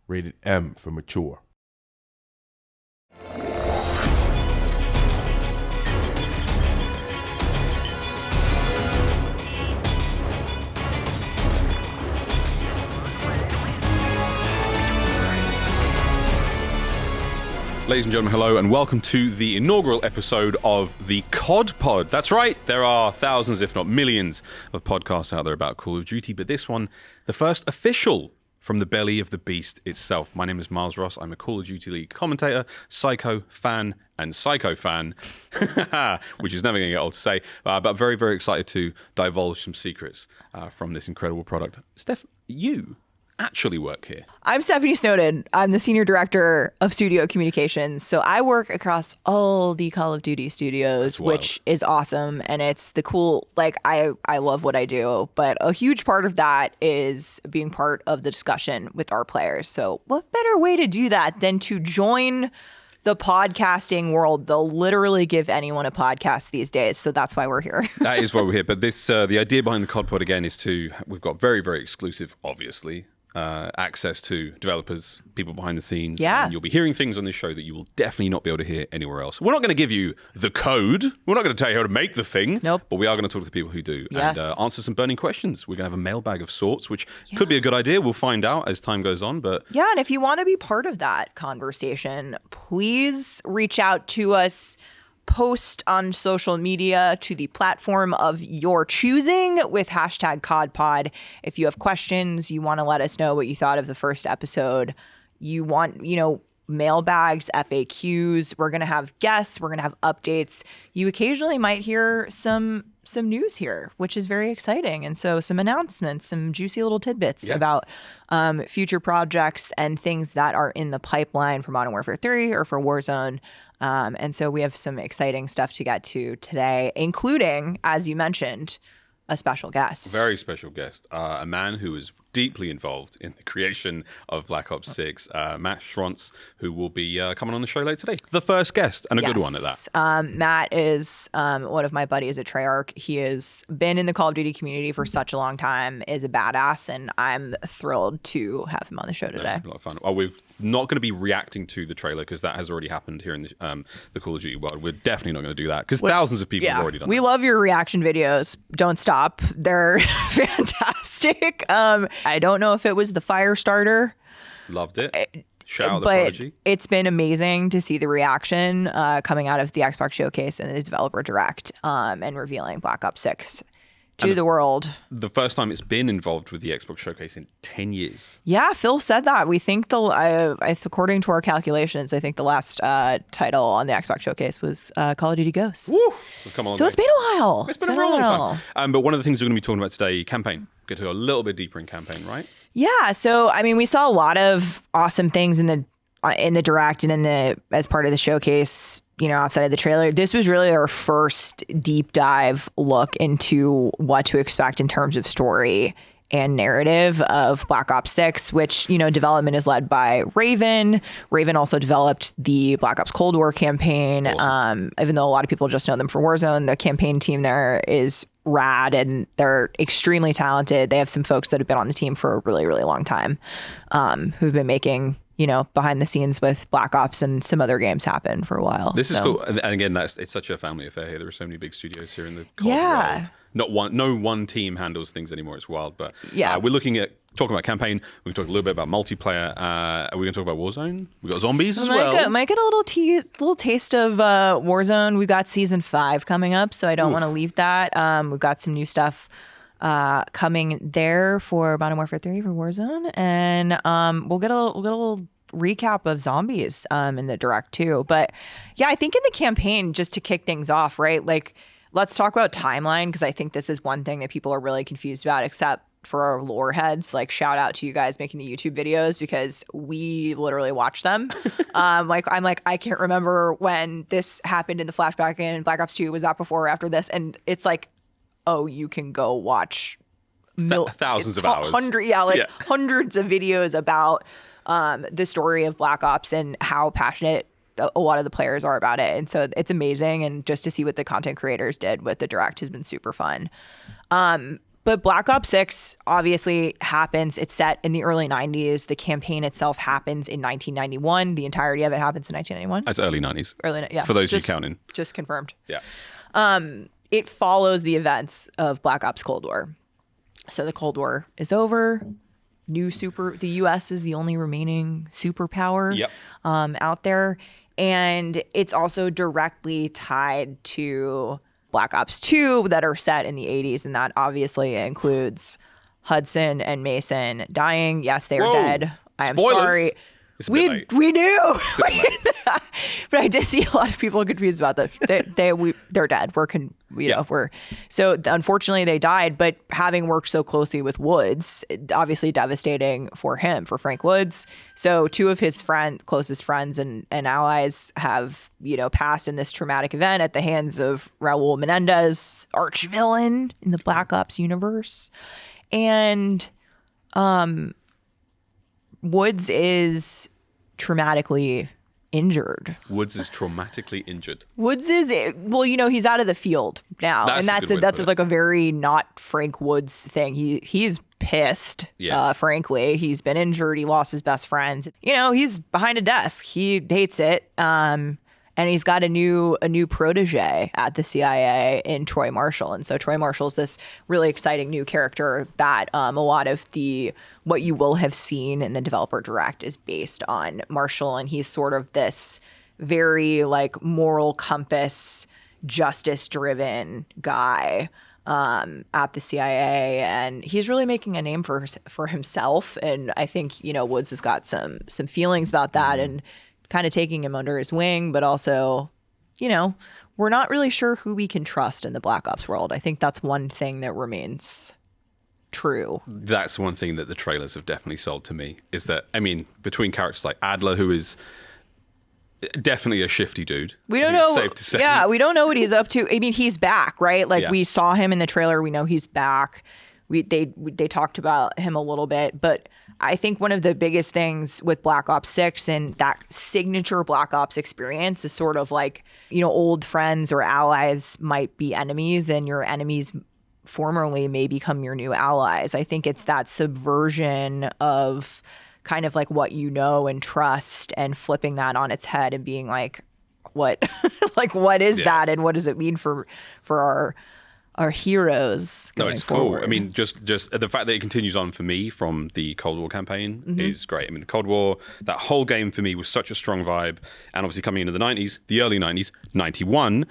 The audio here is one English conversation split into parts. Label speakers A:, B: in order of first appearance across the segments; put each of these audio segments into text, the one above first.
A: Rated M for mature.
B: Ladies and gentlemen, hello and welcome to the inaugural episode of the COD Pod. That's right, there are thousands, if not millions, of podcasts out there about Call of Duty, but this one, the first official from the belly of the beast itself. My name is Miles Ross. I'm a Call of Duty League commentator, psycho fan, and psycho fan, which is never going to get old to say, but very, very excited to divulge some secrets from this incredible product. Steph, you actually work here.
C: I'm Stephanie Snowden. I'm the Senior Director of Studio Communications. So I work across all the Call of Duty studios, which is awesome. And it's the cool, like, I love what I do. But a huge part of that is being part of the discussion with our players. So what better way to do that than to join the podcasting world? They'll literally give anyone a podcast these days. So that's why we're here.
B: That is why we're here. But this, the idea behind the COD Pod, again, is we've got very, very exclusive, obviously, access to developers, people behind the scenes.
C: Yeah.
B: And you'll be hearing things on this show that you will definitely not be able to hear anywhere else. We're not going to give you the code. We're not going to tell you how to make the thing.
C: Nope.
B: But we are going to talk to the people who do
C: Yes.
B: and answer some burning questions. We're going to have a mailbag of sorts, which could be a good idea. We'll find out as time goes on. But
C: yeah, and if you want to be part of that conversation, please reach out to us. Post on social media to the platform of your choosing with hashtag CODPod. If you have questions, you want to let us know what you thought of the first episode, you want, mailbags, FAQs, we're going to have guests, we're going to have updates. You occasionally might hear some news here, which is very exciting. And so some announcements, some juicy little tidbits about future projects and things that are in the pipeline for Modern Warfare 3 or for Warzone. And so we have some exciting stuff to get to today, including, as you mentioned, a special guest.
B: Very special guest. A man who is deeply involved in the creation of Black Ops 6, Matt Schrontz, who will be coming on the show later today. The first guest, and a good one at that.
C: Matt is one of my buddies at Treyarch. He has been in the Call of Duty community for such a long time, is a badass, and I'm thrilled to have him on the show today.
B: That's a lot of fun. We're not going to be reacting to the trailer because that has already happened here in the Call of Duty world. We're definitely not going to do that because thousands of people have already done that.
C: We love your reaction videos. Don't stop. They're fantastic. I don't know if it was the fire starter.
B: Loved it. Shout out the
C: but
B: Prodigy.
C: It's been amazing to see the reaction coming out of the Xbox Showcase and the Developer Direct and revealing Black Ops 6 to the world.
B: The first time it's been involved with the Xbox Showcase in 10 years.
C: Yeah, Phil said that. We think according to our calculations, I think the last title on the Xbox Showcase was Call of Duty Ghosts.
B: Woo! We've come a long way.
C: It's been a while.
B: It's been a real long time. But one of the things we're going to be talking about today, campaign. Get to go a little bit deeper in campaign, right?
C: Yeah. So, I mean, we saw a lot of awesome things in the direct and as part of the showcase, outside of the trailer. This was really our first deep dive look into what to expect in terms of story and narrative of Black Ops 6, which, development is led by Raven. Raven also developed the Black Ops Cold War campaign. Awesome. Even though a lot of people just know them for Warzone, the campaign team there is rad and they're extremely talented. They have some folks that have been on the team for a really, really long time, who've been making behind the scenes with Black Ops and some other games happen for a while.
B: This is cool. And again, it's such a family affair here. There are so many big studios here in the COD world. No one team handles things anymore. It's wild. But we're looking at talking about campaign. We can talk a little bit about multiplayer. Are we going to talk about Warzone? We've got Zombies as well.
C: Might get a little taste of Warzone. We've got Season 5 coming up, so I don't want to leave that. We've got some new stuff coming there for Modern Warfare 3 for Warzone, and we'll get a little recap of Zombies in the direct too. But yeah, I think in the campaign, just to kick things off, right? Like, let's talk about timeline, because I think this is one thing that people are really confused about, except for our lore heads. Like, shout out to you guys making the YouTube videos, because we literally watch them. I can't remember when this happened in the flashback in Black Ops 2. Was that before or after this? And it's like, oh, you can go watch
B: thousands of hours.
C: Hundreds of videos about the story of Black Ops and how passionate a lot of the players are about it. And so it's amazing. And just to see what the content creators did with the direct has been super fun. But Black Ops 6 obviously happens. It's set in the early 90s. The campaign itself happens in 1991. The entirety of it happens in 1991.
B: That's early 90s.
C: Yeah.
B: For those you counting.
C: Just confirmed.
B: Yeah.
C: It follows the events of Black Ops Cold War. So the Cold War is over. The U.S. is the only remaining superpower out there. And it's also directly tied to Black Ops 2 that are set in the 80s. And that obviously includes Hudson and Mason dying. Yes, they are dead. I am sorry. We knew. But I did see a lot of people confused about that. They're dead. So unfortunately they died, but having worked so closely with Woods, obviously devastating for him, for Frank Woods. So two of his closest friends and allies have, passed in this traumatic event at the hands of Raul Menendez, arch villain in the Black Ops universe. And Woods is traumatically injured.
B: Woods is traumatically injured.
C: Woods is, he's out of the field now. That's like a very not Frank Woods thing. He's pissed, frankly. He's been injured. He lost his best friend. He's behind a desk. He hates it. And he's got a new protege at the CIA in Troy Marshall. And so Troy Marshall's this really exciting new character that a lot of what you will have seen in the developer direct is based on Marshall. And he's sort of this very like moral compass, justice-driven guy at the CIA. And he's really making a name for himself. And I think, Woods has got some feelings about that and kind of taking him under his wing, but also, we're not really sure who we can trust in the Black Ops world. I think that's one thing that remains true. That's
B: one thing that the trailers have definitely sold to me, is that, between characters like Adler, who is definitely a shifty dude.
C: We don't know.
B: Safe to say.
C: Yeah, we don't know what he's up to. He's back, right? We saw him in the trailer. We know he's back. They talked about him a little bit, but I think one of the biggest things with Black Ops 6 and that signature Black Ops experience is sort of like, old friends or allies might be enemies and your enemies formerly may become your new allies. I think it's that subversion of kind of like what you know and trust and flipping that on its head and being like, what, what is that? And what does it mean for our heroes going forward.
B: Cool. Just the fact that it continues on for me from the Cold War campaign is great. The Cold War, that whole game for me was such a strong vibe. And obviously coming into the 90s, the early 90s, 91,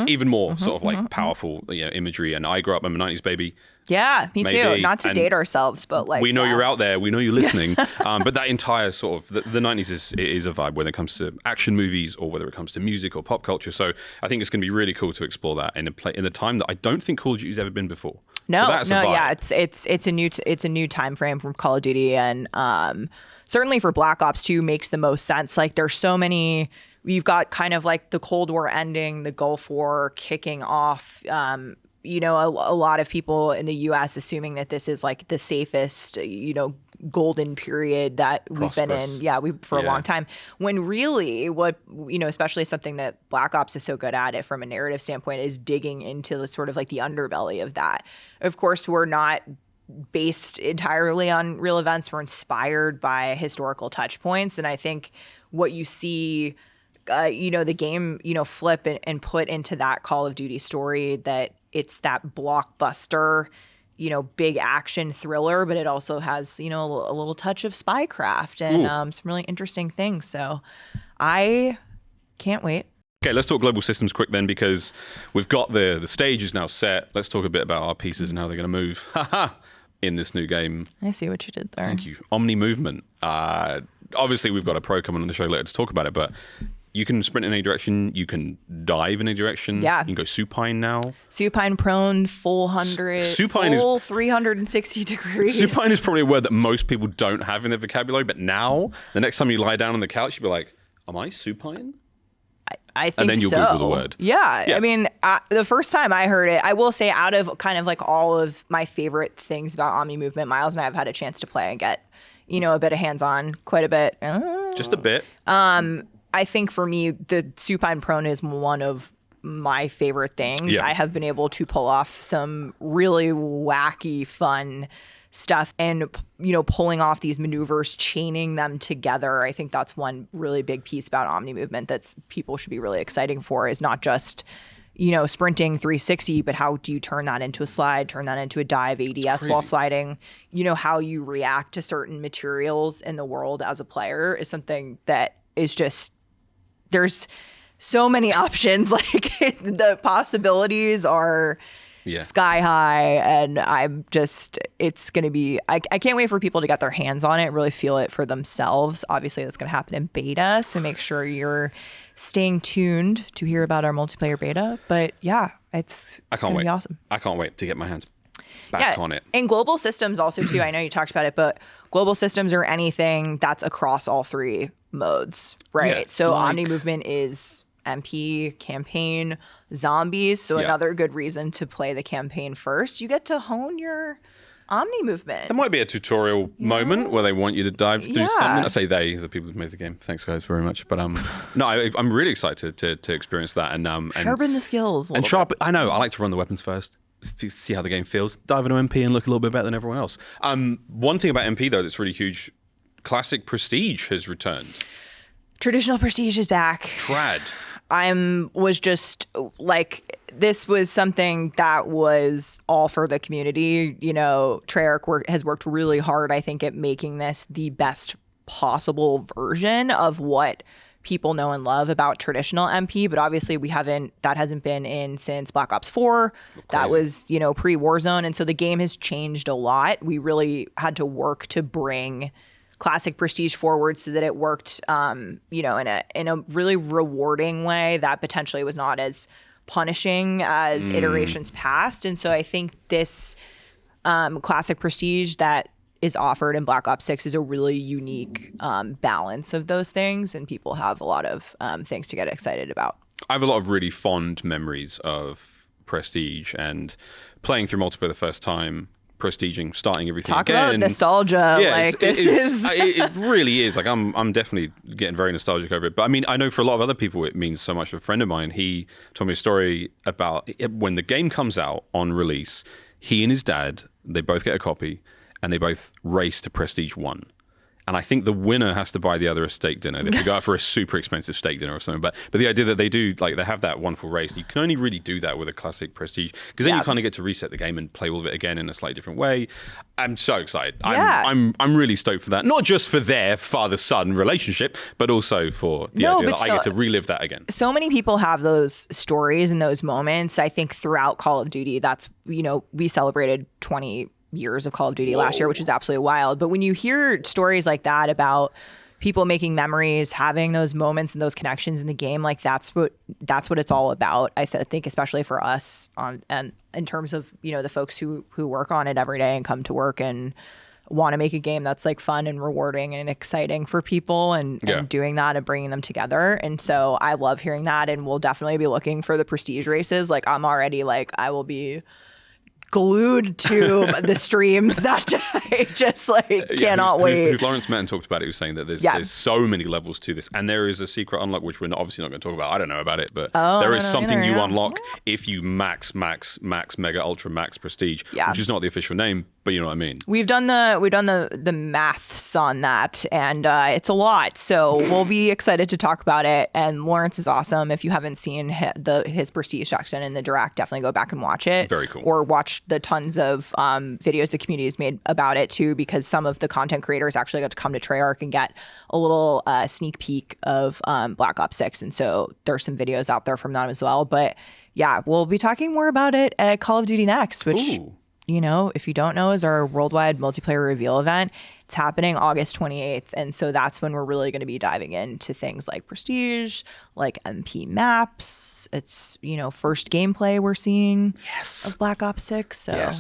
B: even more sort of like powerful imagery. And I grew up, I'm a 90s baby.
C: Yeah, me too. Not to date ourselves, but
B: we know you're out there. We know you're listening. But that entire sort of the 90s is a vibe, whether it comes to action movies or whether it comes to music or pop culture. So I think it's going to be really cool to explore that in a time that I don't think Call of Duty's ever been before.
C: It's a new time frame from Call of Duty, and certainly for Black Ops 2 makes the most sense. Like there's so many. We've got kind of like the Cold War ending, the Gulf War kicking off. A lot of people in the U.S. assuming that this is like the safest, golden period that we've been in, for a long time. When really, what especially something that Black Ops is so good at it from a narrative standpoint is digging into the sort of like the underbelly of that. Of course, we're not based entirely on real events. We're inspired by historical touch points, and I think what you see. The game, flip and put into that Call of Duty story that it's that blockbuster, big action thriller, but it also has, a little touch of spycraft and some really interesting things. So I can't wait.
B: Okay, let's talk global systems quick then, because we've got the stage is now set. Let's talk a bit about our pieces and how they're going to move in this new game.
C: I see what you did there.
B: Thank you. Omnimovement. Obviously, we've got a pro coming on the show later to talk about it, but you can sprint in any direction. You can dive in any direction.
C: Yeah.
B: You can go supine now.
C: Supine prone, full 100, full 360 degrees.
B: Supine is probably a word that most people don't have in their vocabulary, but now, the next time you lie down on the couch, you'll be like, am I supine?
C: I think so.
B: And then you'll Google the word.
C: Yeah. The first time I heard it, I will say out of kind of like all of my favorite things about Omnimovement, Miles and I have had a chance to play and get, a bit of hands-on, quite a bit.
B: Just a bit.
C: I think for me, the supine prone is one of my favorite things.
B: Yeah.
C: I have been able to pull off some really wacky, fun stuff and, you know, pulling off these maneuvers, chaining them together. I think that's one really big piece about Omnimovement that's people should be really exciting for, is not just, you know, sprinting 360, but how do you turn that into a slide, turn that into a dive ADS while sliding? You know, how you react to certain materials in the world as a player is something that is just, there's so many options. Like the possibilities are sky high, and I'm just, it's going to be, I can't wait for people to get their hands on it, really feel it for themselves. Obviously that's going to happen in beta, so make sure you're staying tuned to hear about our multiplayer beta. But yeah, it's going to be awesome.
B: I can't wait to get my hands back on it.
C: And global systems also too. I know you talked about it, but global systems are anything that's across all three modes, right?
B: Yeah,
C: so Omnimovement is MP, campaign, zombies. So another good reason to play the campaign first. You get to hone your Omnimovement.
B: There might be a tutorial moment where they want you to dive through something. I say they, the people who made the game. Thanks, guys, very much. But no, I'm really excited to experience that and
C: sharpen the skills.
B: I know. I like to run the weapons first, see how the game feels. Dive into MP and look a little bit better than everyone else. One thing about MP though that's really huge: Classic Prestige has returned.
C: Traditional Prestige is back.
B: Trad.
C: Was just like, this was something that was all for the community. You know, Treyarch has worked really hard, I think, at making this the best possible version of what people know and love about traditional MP. But obviously that hasn't been in since Black Ops 4. That was, you know, pre-Warzone. And so the game has changed a lot. We really had to work to bring Classic Prestige forward so that it worked, you know, in a really rewarding way that potentially was not as punishing as iterations past. And so I think this Classic Prestige that is offered in Black Ops 6 is a really unique balance of those things, and people have a lot of things to get excited about.
B: I have a lot of really fond memories of Prestige and playing through multiplayer the first time. Prestiging, starting everything
C: Talk
B: again.
C: about nostalgia.
B: Yeah,
C: like
B: it really is. Like I'm definitely getting very nostalgic over it. But I mean, I know for a lot of other people, it means so much. A friend of mine, he told me a story about when the game comes out on release. He and his dad, they both get a copy, and they both race to Prestige 1. And I think the winner has to buy the other a steak dinner. They have to go out for a super expensive steak dinner or something. But the idea that they do, like, they have that wonderful race. You can only really do that with a Classic Prestige, because then you kind of get to reset the game and play all of it again in a slightly different way. I'm so excited. I'm really stoked for that. Not just for their father-son relationship, but also for the idea that I get to relive that again.
C: So many people have those stories and those moments. I think throughout Call of Duty, that's, you know, we celebrated 20 years of Call of Duty last year, which is absolutely wild. But when you hear stories like that about people making memories, having those moments and those connections in the game, like that's what it's all about. I think especially for us and in terms of, you know, the folks who work on it every day and come to work and want to make a game that's like fun and rewarding and exciting for people and doing that and bringing them together. And so I love hearing that, and we'll definitely be looking for the Prestige races. Like I'm already like, I will be glued to the streams that day. Just like cannot wait.
B: Who Lawrence met and talked about it, he was saying that there's so many levels to this, and there is a secret unlock which we're obviously not going to talk about. I don't know about it, but there is something you unlock if you max mega ultra max Prestige, which is not the official name, but you know what I mean.
C: We've done the maths on that, and it's a lot. So we'll be excited to talk about it. And Lawrence is awesome. If you haven't seen his Prestige section in the direct, definitely go back and watch it.
B: Very cool.
C: Or watch the tons of videos the community has made about it too, because some of the content creators actually got to come to Treyarch and get a little sneak peek of Black Ops 6, and so there's some videos out there from them as well. But yeah, we'll be talking more about it at Call of Duty Next, which you know, if you don't know, is our worldwide multiplayer reveal event. It's happening August 28th. And so that's when we're really going to be diving into things like Prestige, like MP maps. It's, you know, first gameplay we're seeing of Black Ops 6. So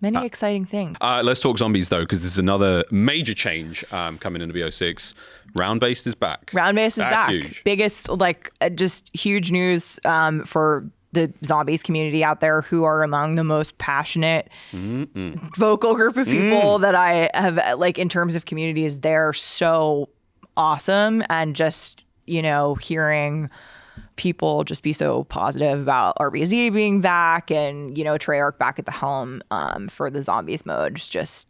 C: many exciting things.
B: Let's talk zombies, though, because this is another major change coming into BO6. Round-based is back.
C: Round-based is back.
B: Huge.
C: Biggest, like, just huge news for the zombies community out there, who are among the most passionate vocal group of people that I have, like, in terms of communities. They're so awesome, and just, you know, hearing people just be so positive about RBZ being back and, Treyarch back at the helm for the Zombies mode. Just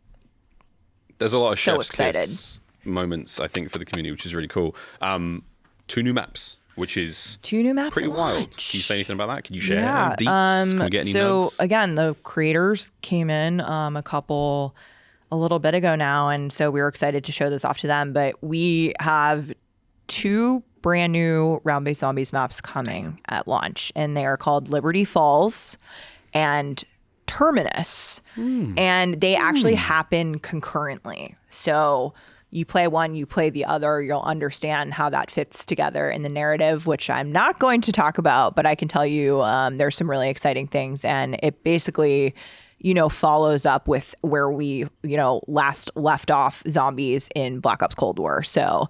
B: there's a lot of
C: so
B: chef's
C: excited
B: kiss moments, I think, for the community, which is really cool. 2 new maps, which is
C: 2 new maps
B: pretty
C: at
B: wild.
C: launch.
B: Can you say anything about that? Can you share
C: Yeah.
B: deets? Can we get any notes?
C: Again, the creators came in a little bit ago now, and so we were excited to show this off to them. But we have 2 brand new round-based Zombies maps coming at launch, and they are called Liberty Falls and Terminus. And they actually happen concurrently. So you play one, you play the other, you'll understand how that fits together in the narrative, which I'm not going to talk about, but I can tell you there's some really exciting things. And it basically, follows up with where we, last left off Zombies in Black Ops Cold War. So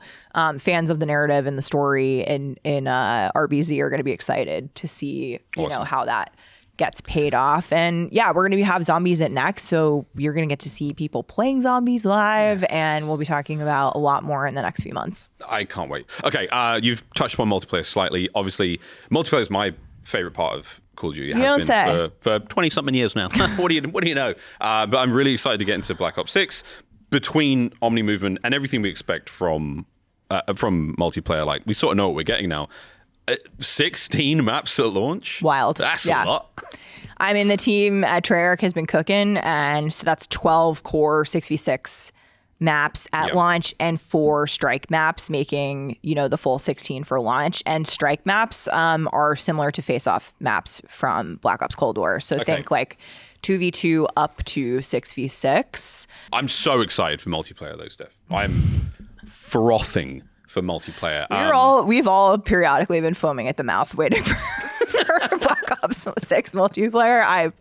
C: fans of the narrative and the story in RBZ are going to be excited to see,
B: Awesome.
C: how that gets paid off. And yeah, we're going to have Zombies at next. So you're going to get to see people playing Zombies live, and we'll be talking about a lot more in the next few months.
B: I can't wait. Okay, you've touched upon multiplayer slightly. Obviously, multiplayer is my favorite part of Call of Duty. It has been for 20-something years now. What do you know? But I'm really excited to get into Black Ops 6. Between Omnimovement and everything we expect from multiplayer, like we sort of know what we're getting now. 16 maps at launch?
C: Wild.
B: That's a lot.
C: I mean, the team at Treyarch has been cooking, and so that's 12 core 6v6 maps at launch and 4 strike maps, making, the full 16 for launch. And strike maps are similar to face-off maps from Black Ops Cold War. So think like 2v2 up to 6v6.
B: I'm so excited for multiplayer though, Steph. I'm frothing for multiplayer.
C: We've all periodically been foaming at the mouth waiting for Black Ops 6 multiplayer.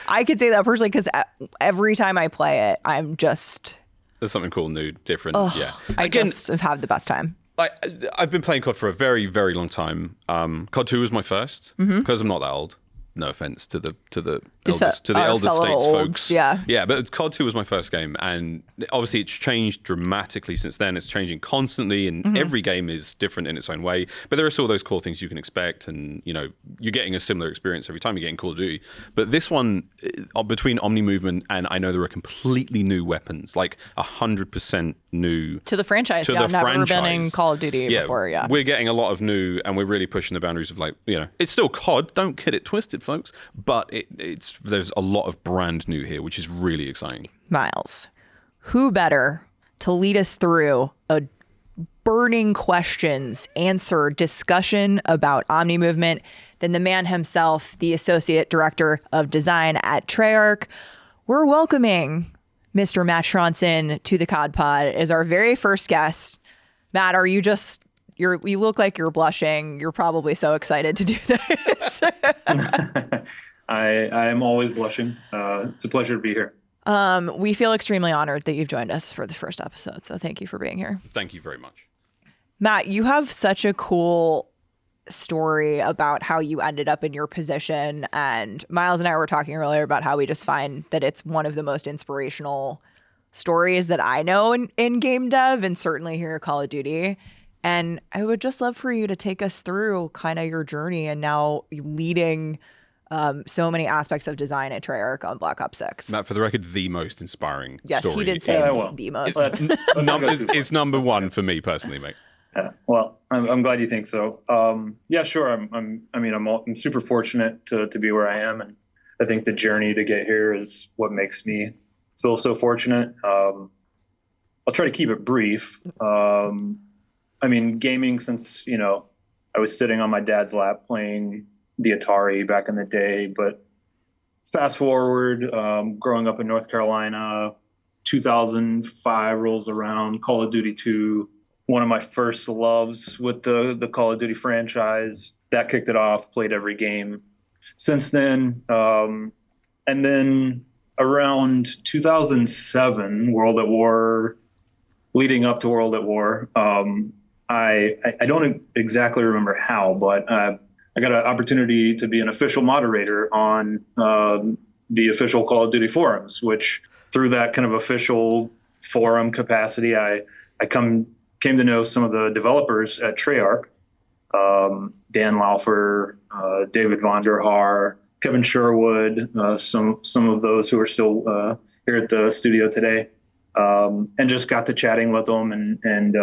C: I could say that personally because every time I play it, I'm just...
B: There's something cool, new, different.
C: I just have had the best time.
B: I've been playing COD for a very, very long time. COD 2 was my first because I'm not that old. No offense to the elder states folks. Yeah, but COD 2 was my first game, and obviously it's changed dramatically since then. It's changing constantly, and every game is different in its own way. But there are still those core things you can expect, and you're getting a similar experience every time you're getting Call of Duty. But this one, between Omnimovement and I know there are completely new weapons, like 100% new
C: to the franchise.
B: I've
C: never been in Call of Duty before. Yeah,
B: we're getting a lot of new, and we're really pushing the boundaries of it's still COD. Don't get it twisted, folks. But there's a lot of brand new here, which is really exciting.
C: Miles, who better to lead us through a burning questions answer discussion about Omnimovement than the man himself, the Associate Director of Design at Treyarch? We're welcoming Mr. Matt Schronson to the COD Pod as our very first guest. Matt, are you just... you look like you're blushing. You're probably so excited to do this.
A: I am always blushing. It's a pleasure to be here.
C: We feel extremely honored that you've joined us for the first episode. So thank you for being here.
B: Thank you very much.
C: Matt, you have such a cool story about how you ended up in your position. And Miles and I were talking earlier about how we just find that it's one of the most inspirational stories that I know in game dev, and certainly here at Call of Duty. And I would just love for you to take us through kind of your journey and now leading so many aspects of design at Treyarch on Black Ops 6.
B: Matt, for the record, the most inspiring story.
C: Yes, he did say the most.
B: It's number one for me personally, mate.
A: Well, I'm glad you think so. Yeah, sure. I'm super fortunate to be where I am, and I think the journey to get here is what makes me feel so fortunate. I'll try to keep it brief. Gaming since, I was sitting on my dad's lap playing the Atari back in the day. But fast forward, growing up in North Carolina, 2005 rolls around, Call of Duty 2, one of my first loves with the Call of Duty franchise. That kicked it off, played every game since then. And then around 2007, World at War, leading up to World at War, I don't exactly remember how, but I got an opportunity to be an official moderator on the official Call of Duty forums, which through that kind of official forum capacity, I came to know some of the developers at Treyarch. Dan Laufer, David Von der Haar, Kevin Sherwood, some of those who are still here at the studio today, and just got to chatting with them. And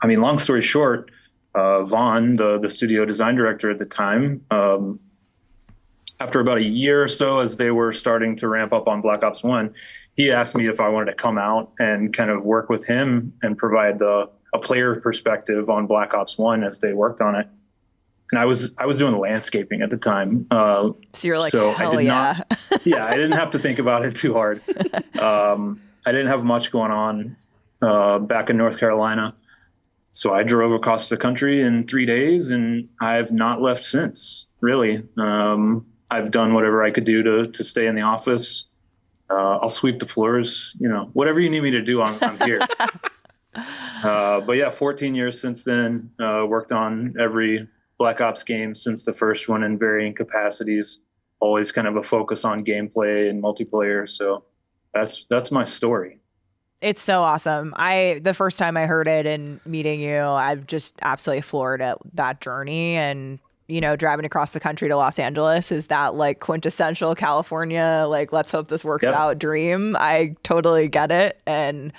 A: I mean, long story short, Vaughn, the studio design director at the time, after about a year or so, as they were starting to ramp up on Black Ops 1, he asked me if I wanted to come out and kind of work with him and provide a player perspective on Black Ops 1 as they worked on it. And I was doing landscaping at the time.
C: So you're like,
A: so
C: hell
A: I did
C: yeah.
A: yeah, I didn't have to think about it too hard. I didn't have much going on back in North Carolina. So I drove across the country in 3 days, and I've not left since, really. I've done whatever I could do to stay in the office. I'll sweep the floors, whatever you need me to do, I'm here. But yeah, 14 years since then, worked on every Black Ops game since the first one in varying capacities, always kind of a focus on gameplay and multiplayer. So that's my story.
C: It's so awesome. The first time I heard it and meeting you, I'm just absolutely floored at that journey. And, driving across the country to Los Angeles is that like quintessential California, like, let's hope this works out dream. I totally get it. And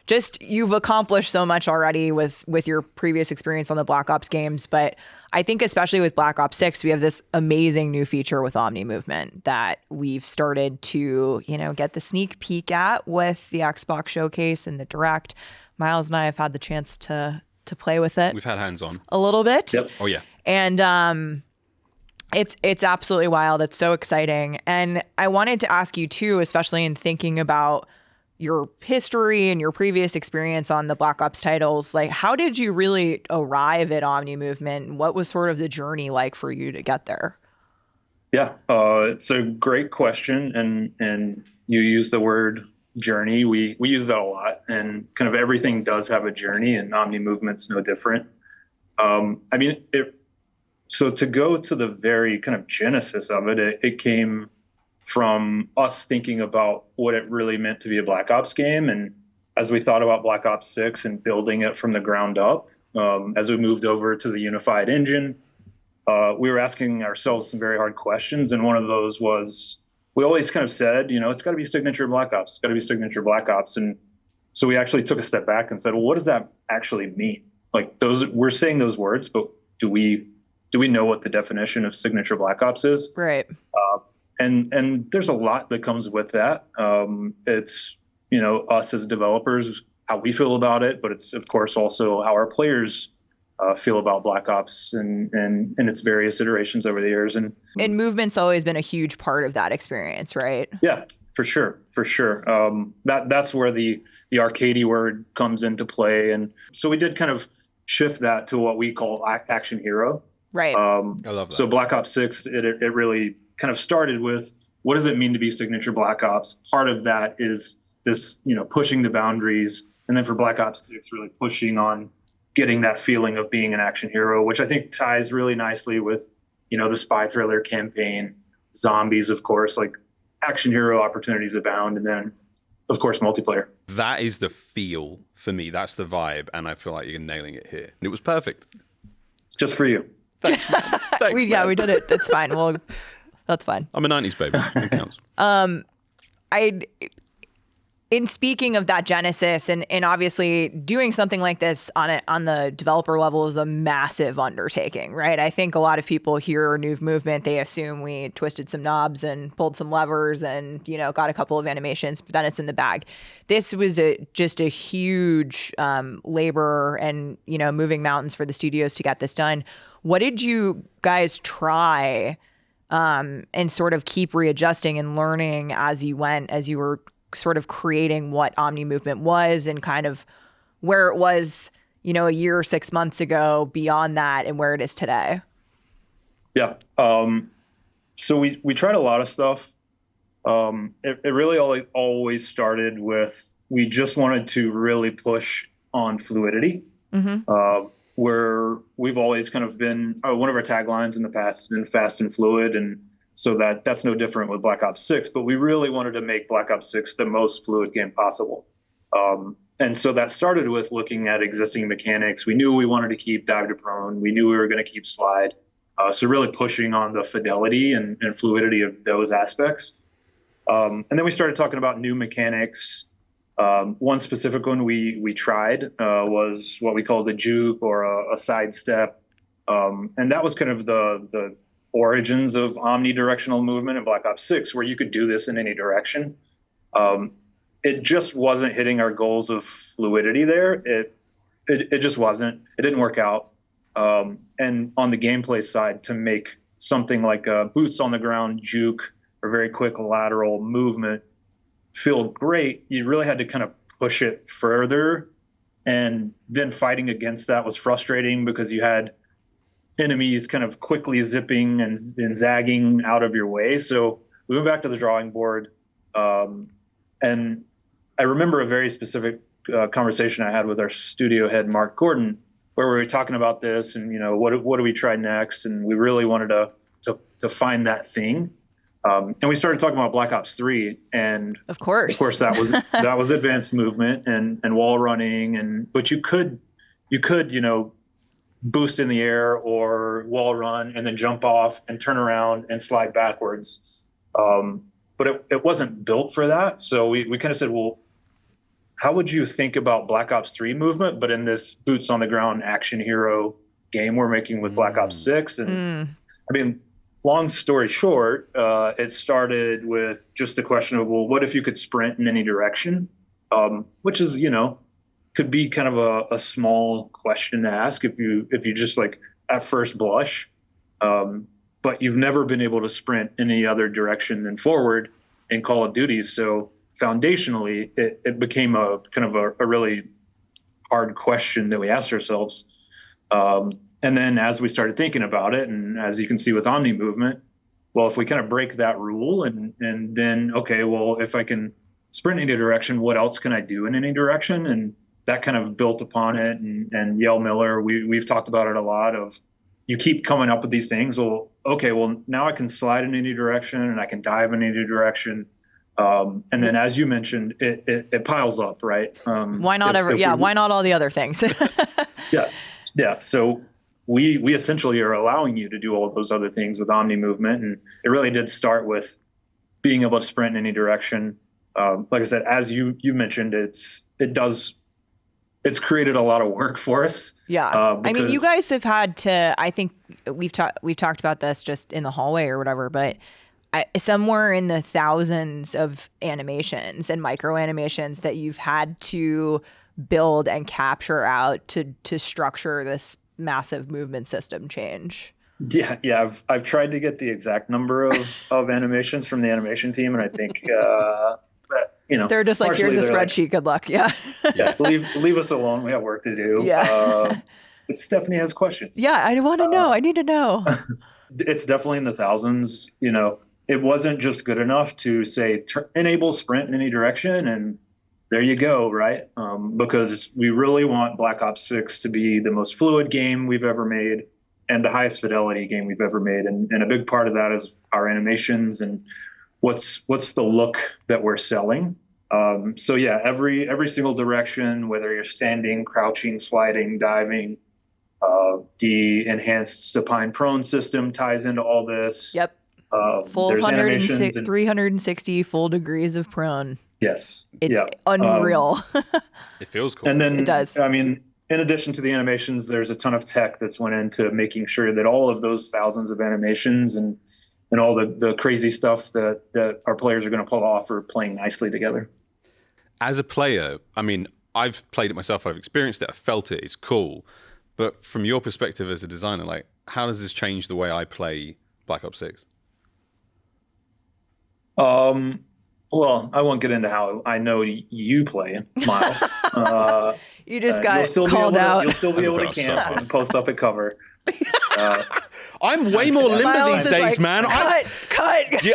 C: just, you've accomplished so much already with your previous experience on the Black Ops games. But I think especially with Black Ops 6, we have this amazing new feature with Omnimovement that we've started to, get the sneak peek at with the Xbox showcase and the Direct. Miles and I have had the chance to play with it.
B: We've had hands on
C: a little bit.
B: Yep. Oh yeah.
C: And it's absolutely wild. It's so exciting. And I wanted to ask you too, especially in thinking about your history and your previous experience on the Black Ops titles, like, how did you really arrive at Omnimovement, and what was sort of the journey like for you to get there?
A: Yeah, it's a great question, and you use the word journey. We use that a lot, and kind of everything does have a journey, and Omnimovement's no different. So to go to the very kind of genesis of it, it came from us thinking about what it really meant to be a Black Ops game. And as we thought about Black Ops 6 and building it from the ground up, as we moved over to the unified engine, we were asking ourselves some very hard questions. And one of those was, we always kind of said, it's got to be signature Black Ops. It's got to be signature Black Ops. And so we actually took a step back and said, well, what does that actually mean? Like, we're saying those words, but do we know what the definition of signature Black Ops is?
C: Right.
A: And there's a lot that comes with that. It's, us as developers, how we feel about it, but it's, of course, also how our players feel about Black Ops and its various iterations over the years. And
C: movement's always been a huge part of that experience, right?
A: Yeah, for sure. That's where the arcadey word comes into play. And so we did kind of shift that to what we call action hero.
C: Right.
B: I love that.
A: So Black Ops 6, it really kind of started with, what does it mean to be signature Black Ops? Part of that is this, pushing the boundaries. And then for Black Ops 6, really pushing on getting that feeling of being an action hero, which I think ties really nicely with, the spy thriller campaign, Zombies, of course, like action hero opportunities abound. And then, of course, multiplayer. That
B: is the feel for me. That's the vibe. And I feel like you're nailing it here. And it was perfect.
A: Just for you.
B: Thanks, man. Thanks,
C: Yeah, we did it. It's fine. Well, that's fine.
B: I'm a 90s baby. It counts.
C: In speaking of that genesis, and obviously doing something like this on the developer level is a massive undertaking, right? I think a lot of people hear New Movement, they assume we twisted some knobs and pulled some levers and, got a couple of animations, but then it's in the bag. This was just a huge labor and, moving mountains for the studios to get this done. What did you guys try and sort of keep readjusting and learning as you went, as you were sort of creating what Omnimovement was and kind of where it was, a year or 6 months ago, beyond that, and where it is today?
A: Yeah. So we tried a lot of stuff. It really always started with, we just wanted to really push on fluidity. Mm-hmm. Where we've always kind of been, one of our taglines in the past has been fast and fluid. And so that's no different with Black Ops 6, but we really wanted to make Black Ops 6 the most fluid game possible. And so that started with looking at existing mechanics. We knew we wanted to keep dive to prone. We knew we were going to keep slide. So really pushing on the fidelity and fluidity of those aspects. And then we started talking about new mechanics. One specific one we tried was what we call the juke or a sidestep. And that was kind of the origins of omnidirectional movement in Black Ops 6, where you could do this in any direction. It just wasn't hitting our goals of fluidity there. It just wasn't. It didn't work out. And on the gameplay side, to make something like a boots on the ground juke or very quick lateral movement feel great, you really had to kind of push it further. And then fighting against that was frustrating because you had enemies kind of quickly zipping and zagging out of your way. So we went back to the drawing board. And I remember a very specific conversation I had with our studio head, Mark Gordon, where we were talking about this and, what do we try next? And we really wanted to find that thing. And we started talking about Black Ops 3, and of course that was advanced movement and wall running, but you could boost in the air or wall run and then jump off and turn around and slide backwards. But it wasn't built for that. So we kind of said, well, how would you think about Black Ops 3 movement, but in this boots on the ground action hero game we're making with Black Ops 6? And I mean, long story short, it started with just a question of, well, what if you could sprint in any direction? Which is, could be kind of a small question to ask if you just like at first blush, but you've never been able to sprint in any other direction than forward in Call of Duty. So foundationally, it became a kind of a really hard question that we asked ourselves. And then as we started thinking about it, and as you can see with Omnimovement, well, if we kind of break that rule and then, okay, well, if I can sprint in any direction, what else can I do in any direction? And that kind of built upon it. And Yale Miller, we've talked about it a lot of, you keep coming up with these things. Well, okay, well, now I can slide in any direction and I can dive in any direction. And then, as you mentioned, it piles up, right?
C: Why not why not all the other things?
A: Yeah. So we essentially are allowing you to do all those other things with Omnimovement, and it really did start with being able to sprint in any direction. Like I said, as you mentioned, it's created a lot of work for us.
C: Yeah, I mean, you guys have had to. I think we've talked about this just in the hallway or whatever, but somewhere in the thousands of animations and micro animations that you've had to build and capture out to structure this massive movement system change.
A: Yeah. I've tried to get the exact number of animations from the animation team, and I think
C: they're just like, here's a spreadsheet. Like, good luck. Yeah.
A: Leave us alone. We have work to do.
C: Yeah.
A: But Stephanie has questions.
C: Yeah, I want to know. I need to know.
A: It's definitely in the thousands. It wasn't just good enough to say enable sprint in any direction and there you go, right? Because we really want Black Ops 6 to be the most fluid game we've ever made and the highest fidelity game we've ever made. And a big part of that is our animations and what's the look that we're selling. So yeah, every single direction, whether you're standing, crouching, sliding, diving, the enhanced supine prone system ties into all this.
C: Yep. Full 360 full degrees of prone.
A: Yes.
C: It's unreal.
B: It feels cool.
A: And then
C: it does.
A: I mean, in addition to the animations, there's a ton of tech that's went into making sure that all of those thousands of animations and all the crazy stuff that our players are going to pull off are playing nicely together.
B: As a player, I mean, I've played it myself. I've experienced it. I've felt it. It's cool. But from your perspective as a designer, like, how does this change the way I play Black Ops 6?
A: Well, I won't get into how I know you play, Miles.
C: You just got called out.
A: You'll still be able to camp and post up at cover.
B: I'm way more limber
C: Miles
B: these
C: is
B: days,
C: like,
B: man.
C: Cut.
B: Yeah,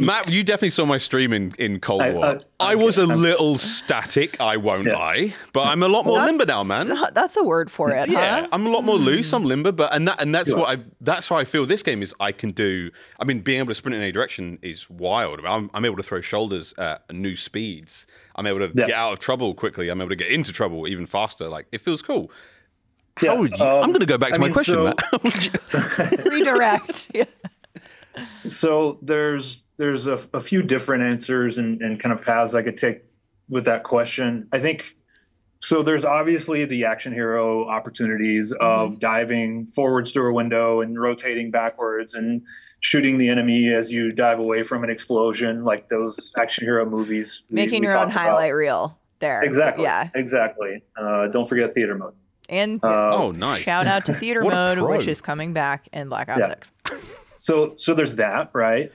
B: Matt, you definitely saw my stream in Cold War. I was a little static, I won't lie, but I'm a lot more limber now, man.
C: That's a word for it,
B: Yeah,
C: huh?
B: I'm a lot more loose. I'm limber, but that's how I feel. This game is I can do. I mean, being able to sprint in any direction is wild. I'm able to throw shoulders at new speeds. I'm able to get out of trouble quickly. I'm able to get into trouble even faster. Like, it feels cool. How would you? I'm going to go back to my question, Matt.
C: Redirect. Yeah.
A: So there's a few different answers and kind of paths I could take with that question. I think so. There's obviously the action hero opportunities of diving forwards through a window and rotating backwards and shooting the enemy as you dive away from an explosion, like those action hero movies.
C: Making your own highlight reel there.
A: Exactly.
C: Yeah.
A: Exactly. Don't forget theater mode.
C: And
B: nice.
C: Shout out to theater mode, which is coming back in Black Ops 6.
A: So there's that, right?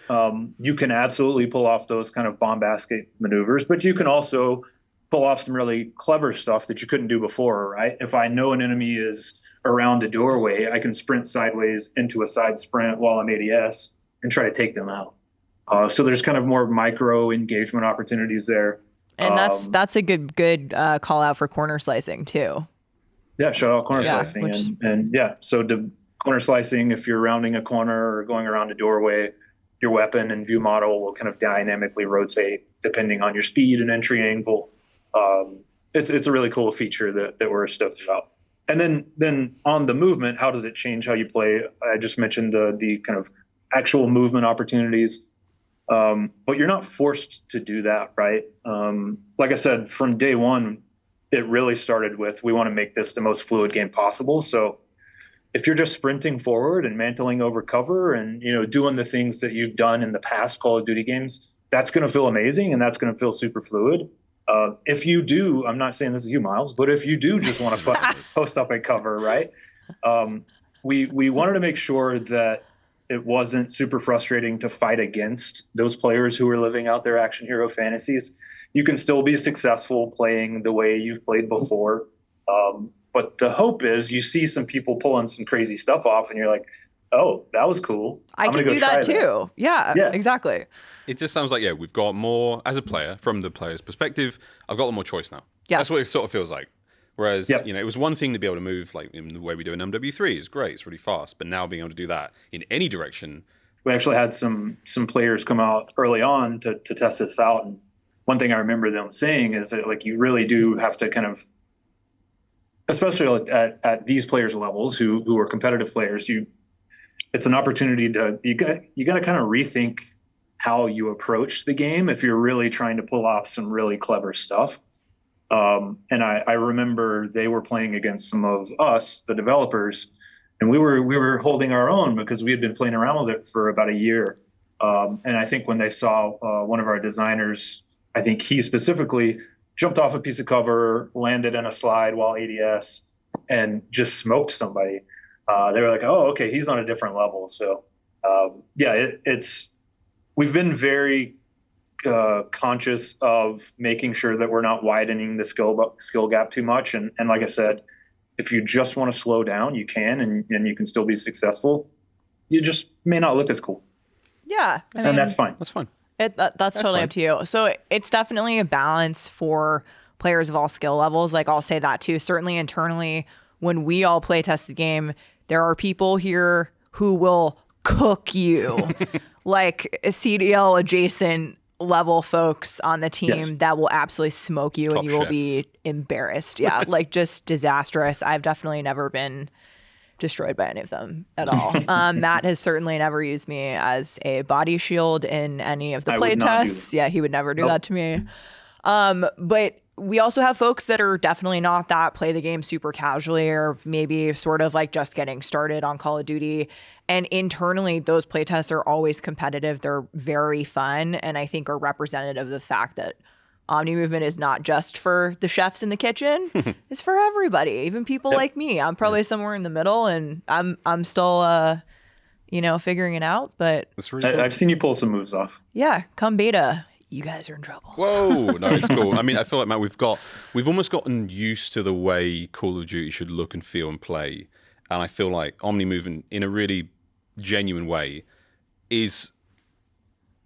A: You can absolutely pull off those kind of bombastic maneuvers, but you can also pull off some really clever stuff that you couldn't do before, right? If I know an enemy is around a doorway, I can sprint sideways into a side sprint while I'm ADS and try to take them out. So there's kind of more micro engagement opportunities there.
C: And that's a good call out for corner slicing too.
A: Yeah, shout out corner slicing. So the corner slicing, if you're rounding a corner or going around a doorway, your weapon and view model will kind of dynamically rotate depending on your speed and entry angle. It's a really cool feature that we're stoked about. And then on the movement, how does it change how you play? I just mentioned the kind of actual movement opportunities, but you're not forced to do that, right? Like I said, from day one, it really started with, we want to make this the most fluid game possible. So if you're just sprinting forward and mantling over cover and, doing the things that you've done in the past Call of Duty games, that's going to feel amazing and that's going to feel super fluid. If you do, I'm not saying this is you, Miles, but if you do just want to post up a cover, right? We wanted to make sure that it wasn't super frustrating to fight against those players who are living out their action hero fantasies. You can still be successful playing the way you've played before. But the hope is you see some people pulling some crazy stuff off and you're like, oh, that was cool.
C: I can do that too. Yeah, exactly.
B: It just sounds like, we've got more, as a player, from the player's perspective, I've got a lot more choice now.
C: Yes.
B: That's what it sort of feels like. Whereas, it was one thing to be able to move like in the way we do in MW3 is great. It's really fast. But now being able to do that in any direction.
A: We actually had some players come out early on to test this out. And one thing I remember them saying is that, like, you really do have to kind of, especially at these players' levels who are competitive players, it's an opportunity to, you got to kind of rethink how you approach the game if you're really trying to pull off some really clever stuff. And I remember they were playing against some of us, the developers, and we were holding our own because we had been playing around with it for about a year. And I think when they saw one of our designers, I think he specifically jumped off a piece of cover, landed in a slide while ADS, and just smoked somebody. They were like, oh, okay, he's on a different level. So, we've been very conscious of making sure that we're not widening the skill gap too much. And like I said, if you just want to slow down, you can, and you can still be successful. You just may not look as cool.
C: Yeah.
A: And that's fine.
B: That's fine.
C: That's totally up to you. So it's definitely a balance for players of all skill levels. Like, I'll say that too. Certainly internally, when we all play test the game, there are people here who will cook you like CDL adjacent level folks on the team that will absolutely smoke you. Top and you chefs. Will be embarrassed. Yeah. Like, just disastrous. I've definitely never been destroyed by any of them at all. Matt has certainly never used me as a body shield in any of the play tests. Yeah, he would never do that to me. But we also have folks that are definitely not that, play the game super casually or maybe sort of like just getting started on Call of Duty. And internally, those play tests are always competitive. They're very fun, and I think are representative of the fact that Omnimovement is not just for the chefs in the kitchen. It's for everybody, even people like me. I'm probably somewhere in the middle, and I'm still figuring it out. But
A: really I've seen you pull some moves off.
C: Yeah, come beta. You guys are in trouble.
B: Whoa, no, it's cool. I mean, I feel like, Matt, we've almost gotten used to the way Call of Duty should look and feel and play. and I feel like Omnimovement, in a really genuine way, is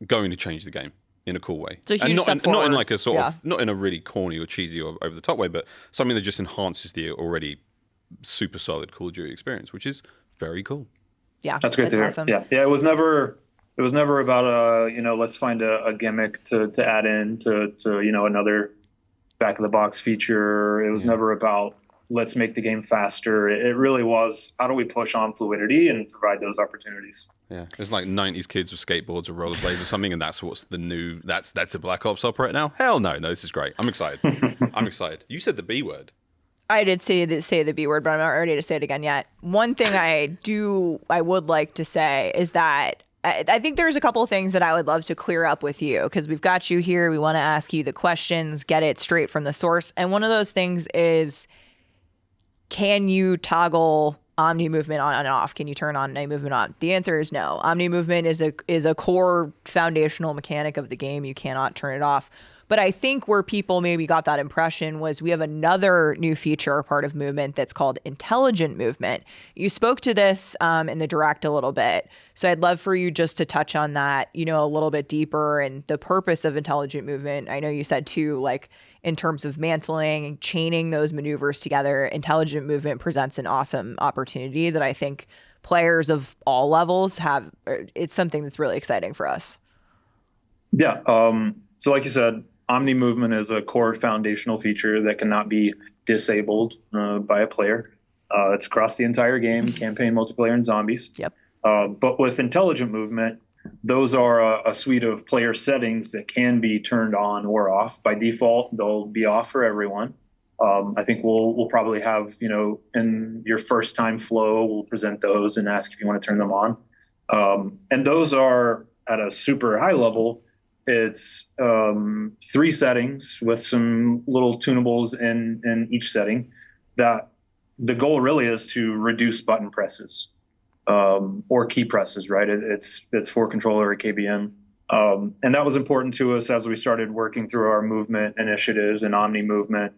B: going to change the game in a cool way.
C: It's a huge
B: and not,
C: step
B: not
C: forward.
B: in like a sort
C: Yeah.
B: of, not in a really corny or cheesy or over the top way, but something that just enhances the already super solid Call of Duty experience, which is very cool.
C: Yeah,
A: That's great to hear.
C: awesome.
A: Yeah. It was never about let's find a gimmick to add in to another back of the box feature. It was never about let's make the game faster. It really was, how do we push on fluidity and provide those opportunities?
B: Yeah, it's like 90s kids with skateboards or rollerblades or something, and that's what's the new. That's a Black Ops op right now. Hell no, this is great. I'm excited. I'm excited. You said the B word.
C: I did say the B word, but I'm not ready to say it again yet. One thing I would like to say is that I think there's a couple of things that I would love to clear up with you, because we've got you here. We want to ask you the questions, get it straight from the source. And one of those things is, can you toggle Omnimovement on and off? Can you turn on Omnimovement on? The answer is no. Omnimovement is a core foundational mechanic of the game. You cannot turn it off. But I think where people maybe got that impression was we have another new feature, part of Movement, that's called intelligent movement. You spoke to this in the direct a little bit. So I'd love for you just to touch on that, a little bit deeper, and the purpose of intelligent movement. I know you said too, like in terms of mantling and chaining those maneuvers together, intelligent movement presents an awesome opportunity that I think players of all levels have. It's something that's really exciting for us.
A: Yeah. So like you said, Omnimovement is a core foundational feature that cannot be disabled by a player. It's across the entire game, campaign, multiplayer, and zombies.
C: Yep.
A: But with intelligent movement, those are a suite of player settings that can be turned on or off. By default, they'll be off for everyone. I think we'll probably have, in your first time flow, we'll present those and ask if you want to turn them on. And those are at a super high level. It's 3 settings with some little tunables in each setting. That the goal really is to reduce button presses or key presses, right? It's for controller or KBM. And that was important to us as we started working through our movement initiatives and Omnimovement.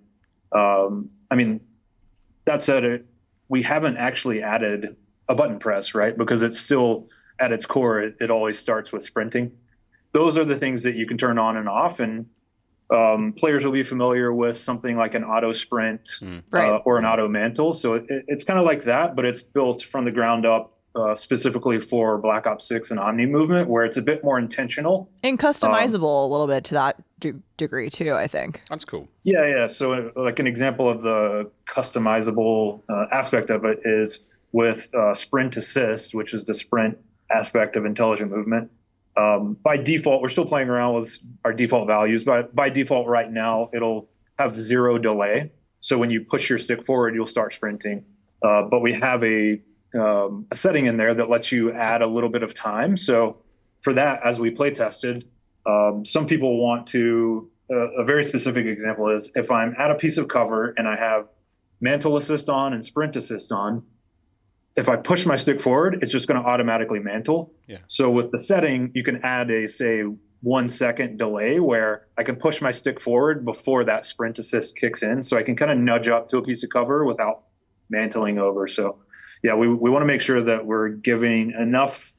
A: That said, we haven't actually added a button press, right? Because it's still, at its core, it always starts with sprinting. Those are the things that you can turn on and off, and players will be familiar with something like an auto sprint or an auto mantle. So it's kind of like that, but it's built from the ground up specifically for Black Ops 6 and Omnimovement, where it's a bit more intentional.
C: And customizable a little bit to that degree too, I think.
B: That's cool.
A: Yeah. So like an example of the customizable aspect of it is with sprint assist, which is the sprint aspect of intelligent movement. By default, we're still playing around with our default values, but by default right now, it'll have 0 delay. So when you push your stick forward, you'll start sprinting. But we have a setting in there that lets you add a little bit of time. So for that, as we play tested, some people want to, a very specific example is if I'm at a piece of cover and I have mantle assist on and sprint assist on, if I push my stick forward, it's just going to automatically mantle.
B: Yeah.
A: So with the setting, you can add a, say, 1 second delay where I can push my stick forward before that sprint assist kicks in. So I can kind of nudge up to a piece of cover without mantling over. So yeah, we want to make sure that we're giving enough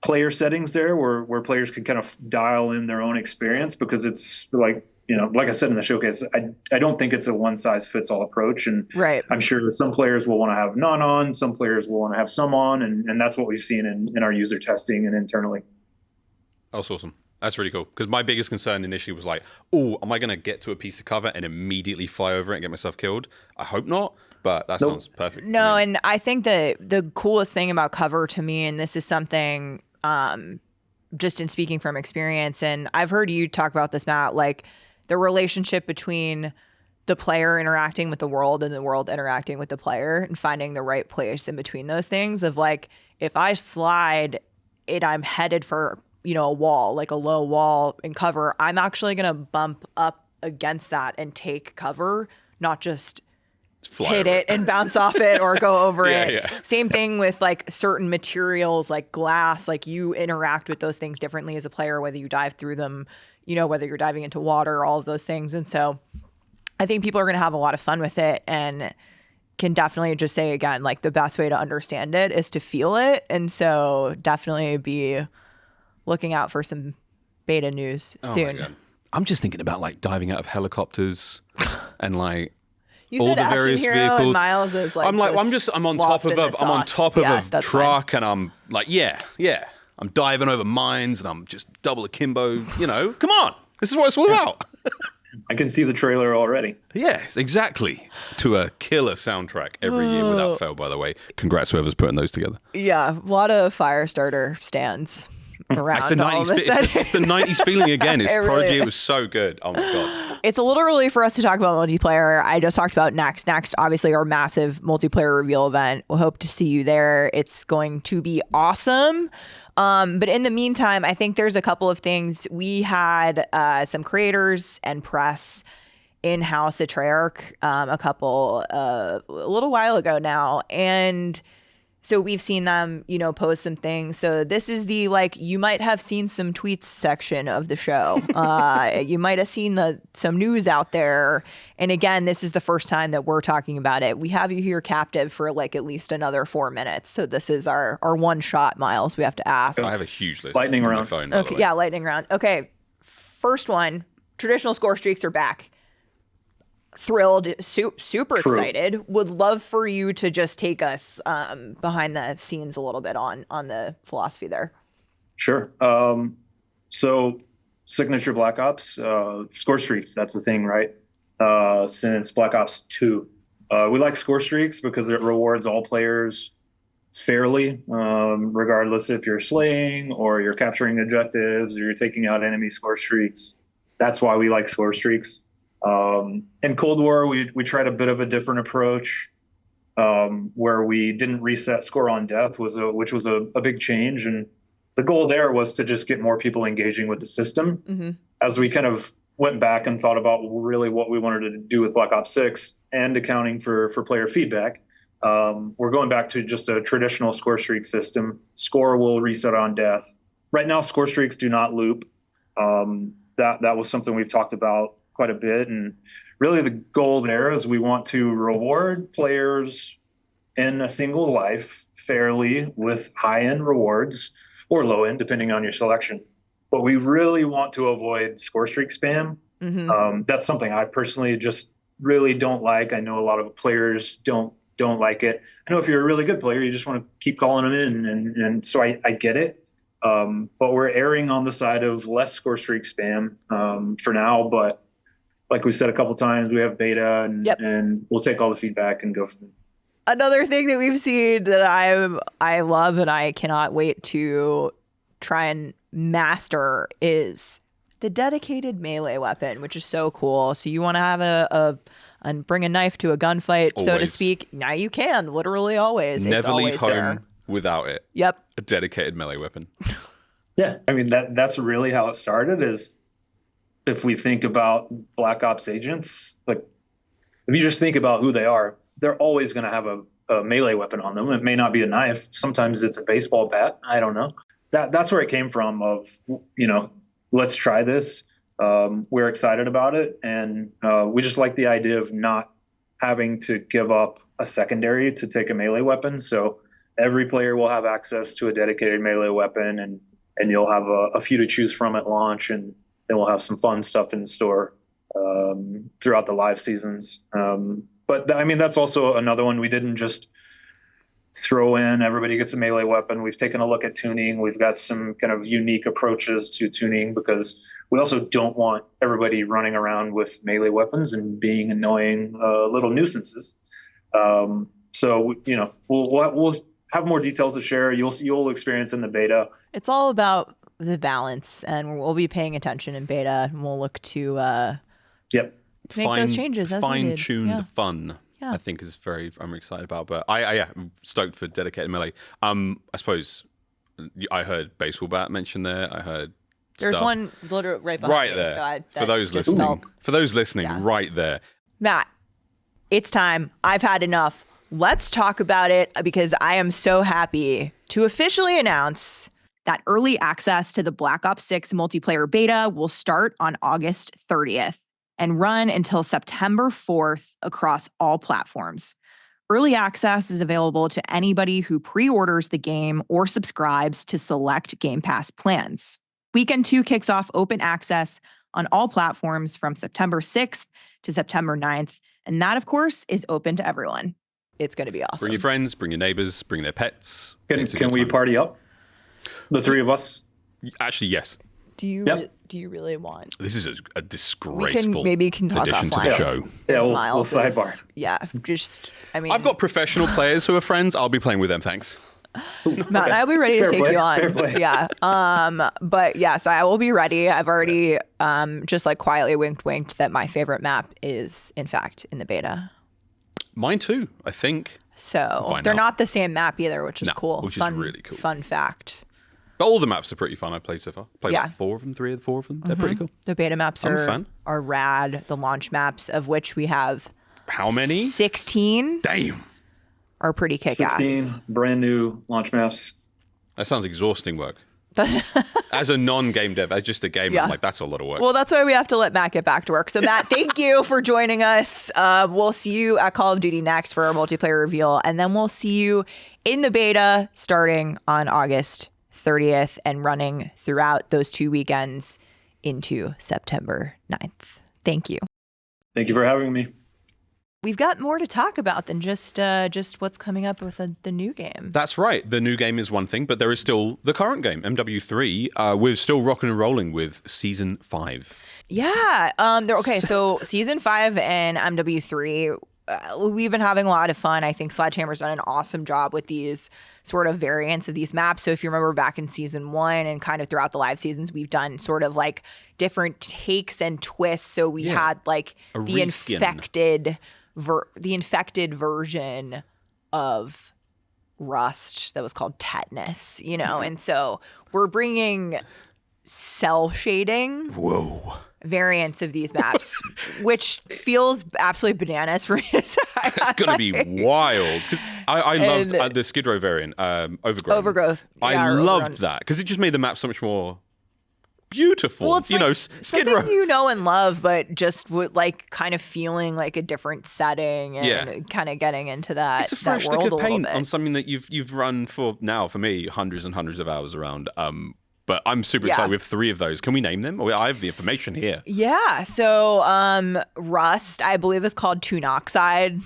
A: player settings there where players can kind of dial in their own experience, because it's like, like I said in the showcase, I don't think it's a one-size-fits-all approach. And
C: right.
A: I'm sure some players will want to have none on, some players will want to have some on, and that's what we've seen in our user testing and internally.
B: That's awesome. That's really cool. Because my biggest concern initially was like, oh, am I going to get to a piece of cover and immediately fly over it and get myself killed? I hope not, but that sounds perfect.
C: No, and I think the coolest thing about cover to me, and this is something just in speaking from experience, and I've heard you talk about this, Matt, like the relationship between the player interacting with the world and the world interacting with the player, and finding the right place in between those things of like, if I slide and I'm headed for, a wall, like a low wall in cover, I'm actually going to bump up against that and take cover, not just hit it and bounce off it or go over it.
B: Yeah.
C: Same thing with like certain materials like glass, like you interact with those things differently as a player, whether you dive through them, whether you're diving into water, all of those things. And so I think people are going to have a lot of fun with it. And can definitely just say again, like the best way to understand it is to feel it. And so definitely be looking out for some beta news soon.
B: My God. I'm just thinking about like diving out of helicopters and like
C: You
B: all
C: said
B: the
C: action
B: various
C: hero
B: vehicles.
C: And Miles is like
B: I'm on top of a truck and I'm like, yeah, I'm diving over mines and I'm just double akimbo, come on. This is what it's all about.
A: I can see the trailer already.
B: Yes, exactly. To a killer soundtrack every year without fail, by the way. Congrats whoever's putting those together.
C: Yeah, a lot of Firestarter stands around.
B: It's the 90s feeling again. It's Prodigy. It was so good. Oh my God.
C: It's a little early for us to talk about multiplayer. I just talked about Next, obviously our massive multiplayer reveal event. We'll hope to see you there. It's going to be awesome. But in the meantime, I think there's a couple of things. We had some creators and press in-house at Treyarch a little while ago now. And so we've seen them, post some things. So this is the, you might have seen some tweets section of the show. You might have seen some news out there. And again, this is the first time that we're talking about it. We have you here captive for at least another 4 minutes. So this is our one shot, Miles. We have to ask.
B: I have a huge list.
A: Lightning
B: on
A: round.
B: my phone,
C: Okay, yeah, lightning round. Okay, first one. Traditional score streaks are back. Thrilled, super
A: True.
C: excited. Would love for you to just take us behind the scenes a little bit on the philosophy there.
A: Sure. So signature Black Ops score streaks. That's the thing, right? Since Black Ops 2, we like score streaks because it rewards all players fairly, regardless if you're slaying or you're capturing objectives or you're taking out enemy score streaks. That's why we like score streaks. In Cold War, we tried a bit of a different approach, where we didn't reset score on death, which was a big change. And the goal there was to just get more people engaging with the system.
C: Mm-hmm.
A: As we kind of went back and thought about really what we wanted to do with Black Ops 6 and accounting for player feedback, we're going back to just a traditional score streak system. Score will reset on death. Right now, score streaks do not loop. That was something we've talked about quite a bit. And really the goal there is we want to reward players in a single life fairly with high-end rewards or low-end, depending on your selection. But we really want to avoid score streak spam.
C: Mm-hmm.
A: That's something I personally just really don't like. I know a lot of players don't like it. I know if you're a really good player, you just want to keep calling them in. And so I get it. But we're erring on the side of less score streak spam for now. But like we said a couple times, we have beta and we'll take all the feedback and go from there.
C: Another thing that we've seen that I love and I cannot wait to try and master is the dedicated melee weapon, which is so cool. So you want to have and bring a knife to a gunfight, so to speak. Now you can, literally always.
B: Never
C: it's always
B: leave home
C: there.
B: without it.
C: Yep.
B: A dedicated melee weapon.
A: Yeah, I mean that's really how it started. Is if we think about Black Ops agents, like if you just think about who they are, they're always going to have a melee weapon on them. It may not be a knife. Sometimes it's a baseball bat. I don't know. That's where it came from. Of let's try this. We're excited about it, and we just like the idea of not having to give up a secondary to take a melee weapon. So every player will have access to a dedicated melee weapon, and you'll have a few to choose from at launch, and then we'll have some fun stuff in store throughout the live seasons. But that's also another one. We didn't just throw in everybody gets a melee weapon. We've taken a look at tuning. We've got some kind of unique approaches to tuning because we also don't want everybody running around with melee weapons and being annoying little nuisances. So we'll have more details to share. You'll experience in the beta.
C: It's all about the balance, and we'll be paying attention in beta, and we'll look to make those changes as needed.
B: Fine-tune the fun. Yeah. I think is I'm excited about. But I'm stoked for dedicated melee. I suppose I heard baseball bat mentioned there. I heard
C: there's
B: stuff.
C: one literally right behind me,
B: there.
C: So
B: for those listening, right there.
C: Matt, it's time. I've had enough. Let's talk about it because I am so happy to officially announce that early access to the Black Ops 6 multiplayer beta will start on August 30th and run until September 4th across all platforms. Early access is available to anybody who pre-orders the game or subscribes to select Game Pass plans. Weekend 2 kicks off open access on all platforms from September 6th to September 9th. And that, of course, is open to everyone. It's going to be awesome.
B: Bring your friends, bring your neighbors, bring their pets.
A: Can we party up? The three of us?
B: Actually, yes.
C: Do you really want?
B: This is a disgraceful
C: maybe can talk
B: addition to
C: offline.
B: the show.
A: Yeah, we'll
C: Miles
A: sidebar.
C: Yeah,
B: I've got professional players who are friends. I'll be playing with them, thanks.
C: Matt and I'll be ready to take you on.
A: Fair play.
C: Yeah. But yes, I will be ready. I've already just like quietly winked that my favorite map is in fact in the beta.
B: Mine too, I think.
C: So they're not the same map either, which is cool.
B: Which is really cool.
C: Fun fact.
B: But all the maps are pretty fun I've played so far. Played
C: Yeah.
B: like 4 of them, 3 or 4 of them. They're pretty cool.
C: The beta maps
B: I'm a fan.
C: are rad. The launch maps, of which we have
B: How many?
C: 16,
B: Damn.
C: are pretty kick-ass.
A: 16 brand new launch maps.
B: That sounds exhausting work. As a non-game dev, as just a gamer,
C: Yeah.
B: I'm like, that's a lot of work.
C: Well, that's why we have to let Matt get back to work. So, Matt, thank you for joining us. We'll see you at Call of Duty next for our multiplayer reveal, and then we'll see you in the beta starting on August 30th and running throughout those 2 weekends into September 9th. Thank you.
A: Thank you for having me.
C: We've got more to talk about than just what's coming up with the new game.
B: That's right. The new game is one thing, but there is still the current game, MW3. We're still rocking and rolling with Season 5.
C: Yeah. Okay, so Season 5 and MW3, we've been having a lot of fun. I think Sledgehammer's done an awesome job with these sort of variants of these maps. So if you remember back in Season 1 and kind of throughout the live seasons, we've done sort of like different takes and twists. So we had like the infected version of Rust that was called Tetanus, you know? And so we're bringing cell shading variants of these maps, which feels absolutely bananas for me to say.
B: It's going to be wild. Because I loved the Skid Row variant, Overgrowth. I loved that because it just made the map so much more beautiful.
C: Well, it's
B: you
C: like
B: know, Skid
C: something
B: Row.
C: you know and love, but just like kind of feeling like a different setting and kind of getting into that.
B: It's a fresh lick of paint
C: bit.
B: on something that you've run for me hundreds and hundreds of hours around. But I'm super excited. We have 3 of those. Can we name them? I have the information here.
C: Yeah. So Rust, I believe, is called Tunoxide.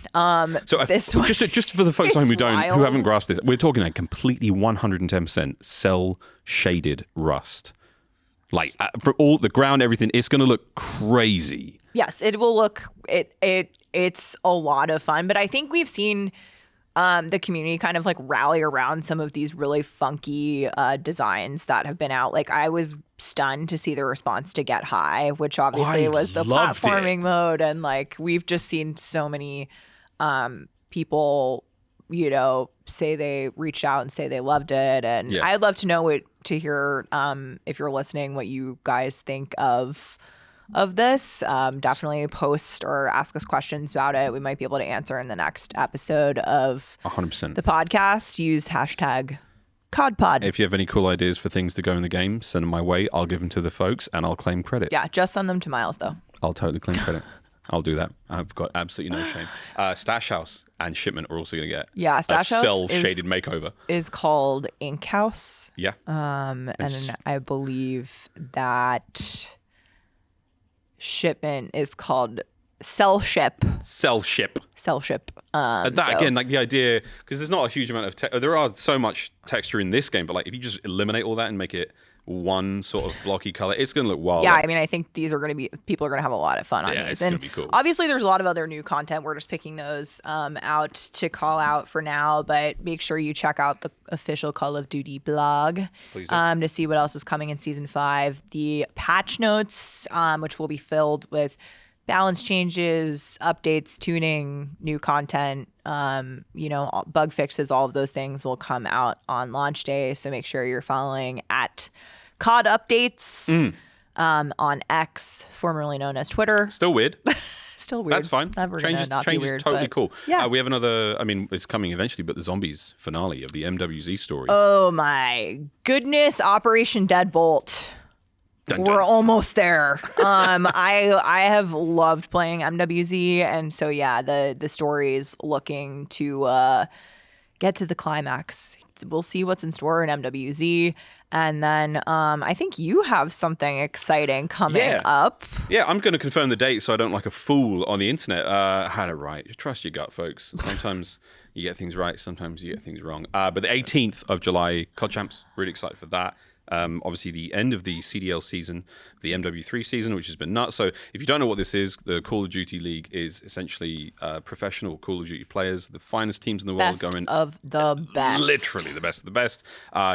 B: So
C: this one
B: just for the folks at home who
C: wild.
B: haven't grasped this, we're talking a completely 110% cell shaded Rust. Like for all the ground, everything, it's going to look crazy.
C: Yes, it will look. It's a lot of fun, but I think we've seen the community kind of like rally around some of these really funky designs that have been out. Like I was stunned to see the response to Get High, which obviously was the platforming mode, and like we've just seen so many people, you know, say they reached out and say they loved it, and I'd love to know to hear if you're listening what you guys think of this. Definitely post or ask us questions about it. We might be able to answer in the next episode of
B: 100%.
C: the podcast. Use hashtag CODPod.
B: If you have any cool ideas for things to go in the game, send them my way. I'll give them to the folks and I'll claim credit.
C: Yeah, just send them to Miles though.
B: I'll totally claim credit. I'll do that. I've got absolutely no shame. Stash House and Shipment are also going to get
C: Stash House
B: cell-shaded makeover.
C: Is called Ink House.
B: Yeah.
C: And I believe that Shipment is called Cell Ship.
B: Cell Ship.
C: Again,
B: like the idea, because there's not a huge amount of there are so much texture in this game, but like if you just eliminate all that and make it one sort of blocky color, it's going to look wild.
C: Yeah, I mean, I think people are going to have a lot of fun on these.
B: It's going to be cool.
C: Obviously, there's a lot of other new content. We're just picking those out to call out for now, but make sure you check out the official Call of Duty blog to see what else is coming in Season 5. The patch notes, which will be filled with balance changes, updates, tuning, new content, bug fixes, all of those things will come out on launch day. So make sure you're following at COD Updates on X, formerly known as Twitter.
B: Still weird.
C: Still weird.
B: That's fine.
C: Never
B: change
C: not be weird,
B: is totally cool.
C: Yeah.
B: We have another, I mean, it's coming eventually, but the Zombies finale of the MWZ story.
C: Oh my goodness. Operation Deadbolt.
B: Dun,
C: We're
B: dun.
C: almost there. I have loved playing MWZ, and so yeah, the story's looking to get to the climax. We'll see what's in store in MWZ, and then I think you have something exciting coming up.
B: Yeah, I'm going to confirm the date so I don't look like a fool on the internet. I had it right. Trust your gut, folks. Sometimes you get things right, sometimes you get things wrong. But the 18th of July, COD Champs, really excited for that. Obviously, the end of the CDL season, the MW3 season, which has been nuts. So if you don't know what this is, the Call of Duty League is essentially professional Call of Duty players, the finest teams in the world
C: Best of the best.
B: Literally the best of the best,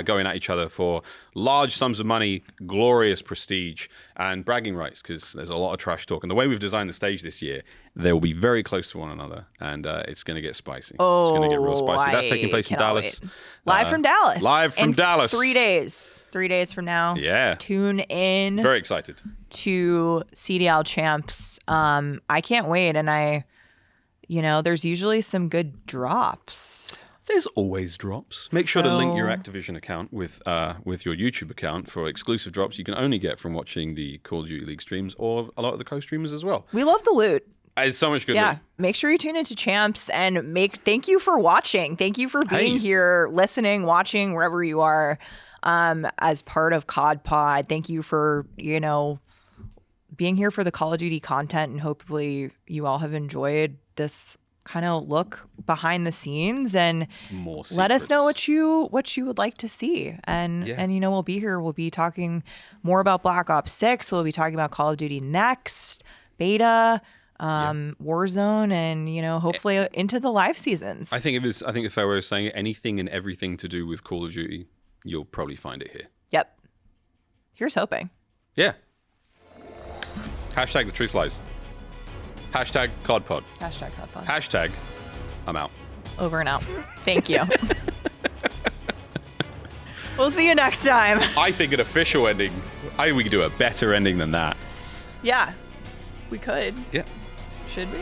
B: going at each other for large sums of money, glorious prestige, and bragging rights, because there's a lot of trash talk. And the way we've designed the stage this year, they will be very close to one another, and it's going to get spicy.
C: Oh,
B: it's going to get real spicy. That's taking place in Dallas.
C: Wait. Live from Dallas.
B: Live from
C: in
B: Dallas.
C: 3 days. 3 days from now.
B: Yeah.
C: Tune in.
B: Very excited.
C: To CDL Champs. I can't wait. And there's usually some good drops.
B: There's always drops. Make sure to link your Activision account with your YouTube account for exclusive drops you can only get from watching the Call of Duty League streams or a lot of the co-streamers as well.
C: We love the loot.
B: It's so much good loot.
C: Make sure you tune into Champs and thank you for watching. Thank you for being here, listening, watching, wherever you are, as part of COD Pod. Thank you for, being here for the Call of Duty content, and hopefully you all have enjoyed this kind of look behind the scenes, and let us know what you would like to see. And we'll be here. We'll be talking more about Black Ops 6. We'll be talking about Call of Duty Next, Beta, Warzone, and hopefully into the live seasons.
B: I think if I were saying anything and everything to do with Call of Duty, you'll probably find it here.
C: Yep. Here's hoping.
B: Yeah. Hashtag the truth lies. Hashtag CODPod.
C: Hashtag CODPod.
B: Hashtag I'm out.
C: Over and out. Thank you. We'll see you next time.
B: I think an official ending, we could do a better ending than that.
C: Yeah, we could.
B: Yeah.
C: Should we?